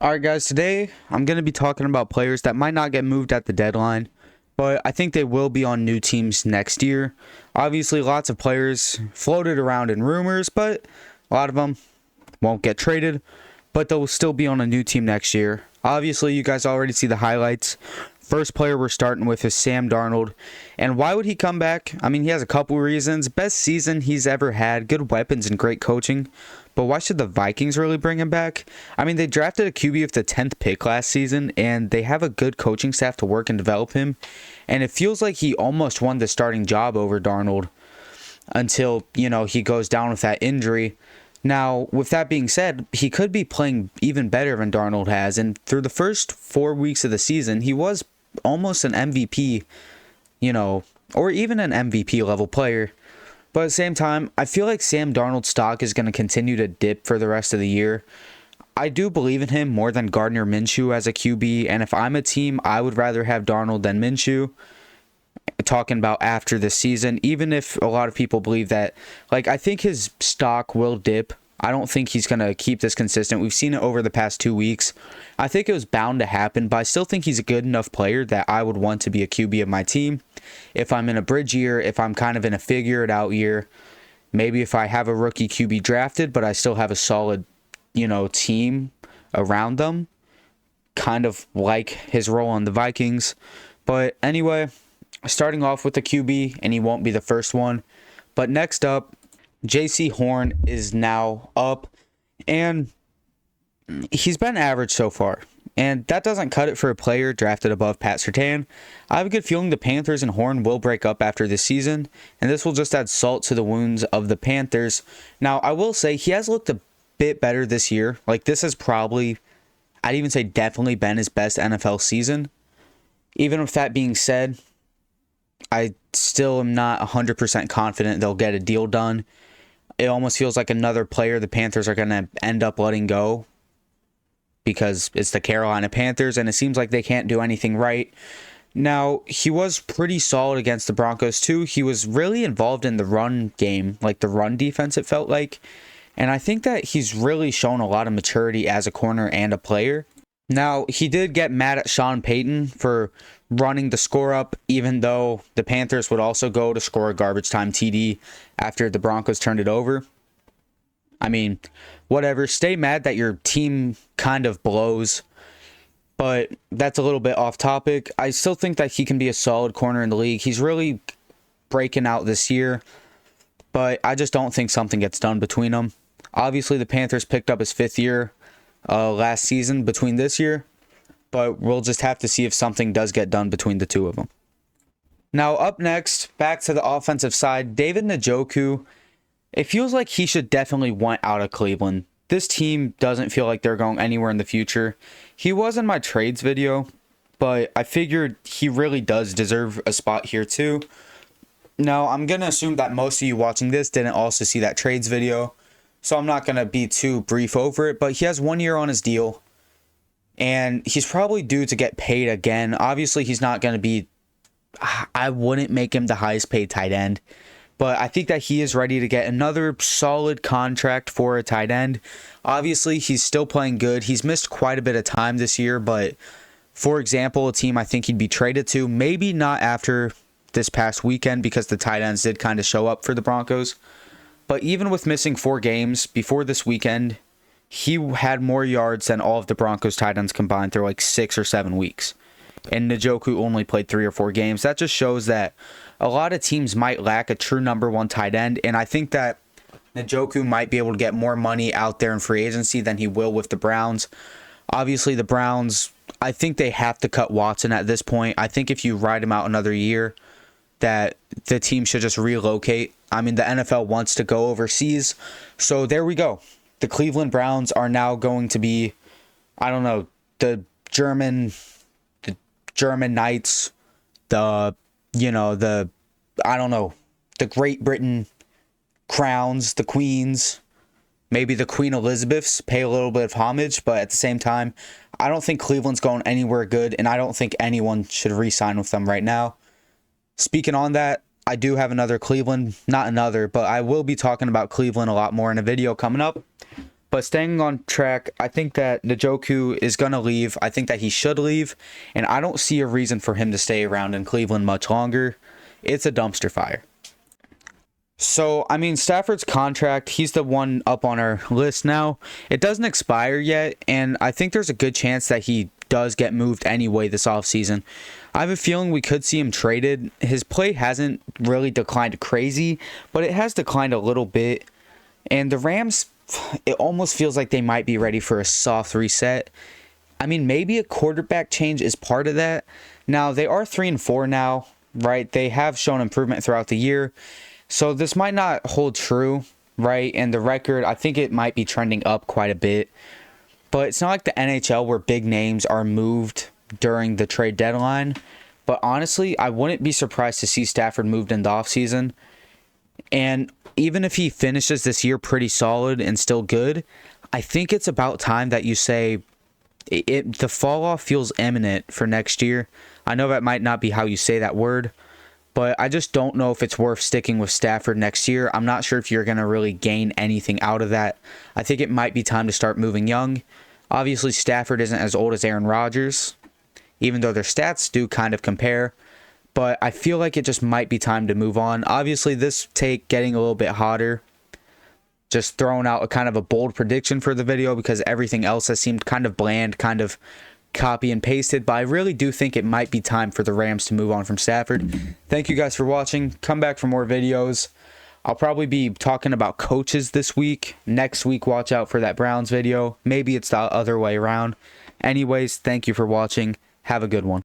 Alright guys, today I'm going to be talking about players that might not get moved at the deadline, but I think they will be on new teams next year. Obviously, lots of players floated around in rumors, but a lot of them won't get traded, but they'll still be on a new team next year. Obviously, you guys already see the highlights. First player we're starting with is Sam Darnold. And why would he come back? I mean, he has a couple reasons. Best season he's ever had, good weapons and great coaching. But why should the Vikings really bring him back? I mean, they drafted a QB with the 10th pick last season, and they have a good coaching staff to work and develop him. And it feels like he almost won the starting job over Darnold until, he goes down with that injury. Now, with that being said, he could be playing even better than Darnold has. And through the first 4 weeks of the season, he was almost an MVP, or even an MVP level player. But at the same time, I feel like Sam Darnold's stock is going to continue to dip for the rest of the year. I do believe in him more than Gardner Minshew as a QB, and if I'm a team, I would rather have Darnold than Minshew. Talking about after this season, even if a lot of people believe that, I think his stock will dip. I don't think he's going to keep this consistent. We've seen it over the past 2 weeks. I think it was bound to happen, but I still think he's a good enough player that I would want to be a QB of my team. If I'm in a bridge year, if I'm kind of in a figure it out year, maybe if I have a rookie QB drafted, but I still have a solid, team around them, kind of like his role on the Vikings. But anyway, starting off with the QB, and he won't be the first one. But next up, J.C. Horn is now up, and he's been average so far. And that doesn't cut it for a player drafted above Pat Surtain. I have a good feeling the Panthers and Horn will break up after this season, and this will just add salt to the wounds of the Panthers. Now, I will say he has looked a bit better this year. This has probably, I'd even say definitely been his best NFL season. Even with that being said, I still am not 100% confident they'll get a deal done. It almost feels like another player the Panthers are going to end up letting go because it's the Carolina Panthers, and it seems like they can't do anything right. Now, he was pretty solid against the Broncos, too. He was really involved in the run game, the run defense, it felt like. And I think that he's really shown a lot of maturity as a corner and a player. Now, he did get mad at Sean Payton for running the score up, even though the Panthers would also go to score a garbage time TD after the Broncos turned it over. I mean, whatever. Stay mad that your team kind of blows, but that's a little bit off topic. I still think that he can be a solid corner in the league. He's really breaking out this year, but I just don't think something gets done between them. Obviously, the Panthers picked up his 5th year last season between this year, but we'll just have to see if something does get done between the two of them. Now, up next, back to the offensive side, David Njoku. It feels like he should definitely want out of Cleveland. This team doesn't feel like they're going anywhere in the future. He was in my trades video, but I figured he really does deserve a spot here too. Now, I'm going to assume that most of you watching this didn't also see that trades video, so I'm not going to be too brief over it, but he has 1 year on his deal, and he's probably due to get paid again. Obviously, he's not going to be, I wouldn't make him the highest paid tight end, but I think that he is ready to get another solid contract for a tight end. Obviously, he's still playing good. He's missed quite a bit of time this year, but for example, a team I think he'd be traded to, maybe not after this past weekend because the tight ends did kind of show up for the Broncos. But even with missing 4 games before this weekend, he had more yards than all of the Broncos tight ends combined through 6 or 7 weeks. And Njoku only played 3 or 4 games. That just shows that a lot of teams might lack a true number 1 tight end. And I think that Njoku might be able to get more money out there in free agency than he will with the Browns. Obviously, the Browns, I think they have to cut Watson at this point. I think if you ride him out another year, that the team should just relocate. I mean, the NFL wants to go overseas. So there we go. The Cleveland Browns are now going to be, the German Knights, the Great Britain Crowns, the Queens, maybe the Queen Elizabeths pay a little bit of homage, but at the same time, I don't think Cleveland's going anywhere good, and I don't think anyone should re-sign with them right now. Speaking on that, I do have another Cleveland, not another, but I will be talking about Cleveland a lot more in a video coming up. But staying on track, I think that Njoku is going to leave. I think that he should leave. And I don't see a reason for him to stay around in Cleveland much longer. It's a dumpster fire. So, I mean, Stafford's contract, he's the one up on our list now. It doesn't expire yet, and I think there's a good chance that he does get moved anyway this offseason. I have a feeling we could see him traded. His play hasn't really declined crazy, but it has declined a little bit. And the Rams, it almost feels like they might be ready for a soft reset. I mean, maybe a quarterback change is part of that. Now, they are 3-4 now, right? They have shown improvement throughout the year. So this might not hold true, right? And the record, I think it might be trending up quite a bit. But it's not like the NHL where big names are moved during the trade deadline. But honestly, I wouldn't be surprised to see Stafford moved in the offseason. And even if he finishes this year pretty solid and still good, I think it's about time that you say the fall off feels imminent for next year. I know that might not be how you say that word, but I just don't know if it's worth sticking with Stafford next year. I'm not sure if you're going to really gain anything out of that. I think it might be time to start moving young. Obviously, Stafford isn't as old as Aaron Rodgers, even though their stats do kind of compare. But I feel like it just might be time to move on. Obviously, this take getting a little bit hotter. Just throwing out a kind of a bold prediction for the video because everything else has seemed kind of bland, kind of copy and pasted, but I really do think it might be time for the Rams to move on from Stafford. Thank you guys for watching. Come back for more videos. I'll probably be talking about coaches this week. Next week, watch out for that Browns video. Maybe it's the other way around. Anyways, thank you for watching. Have a good one.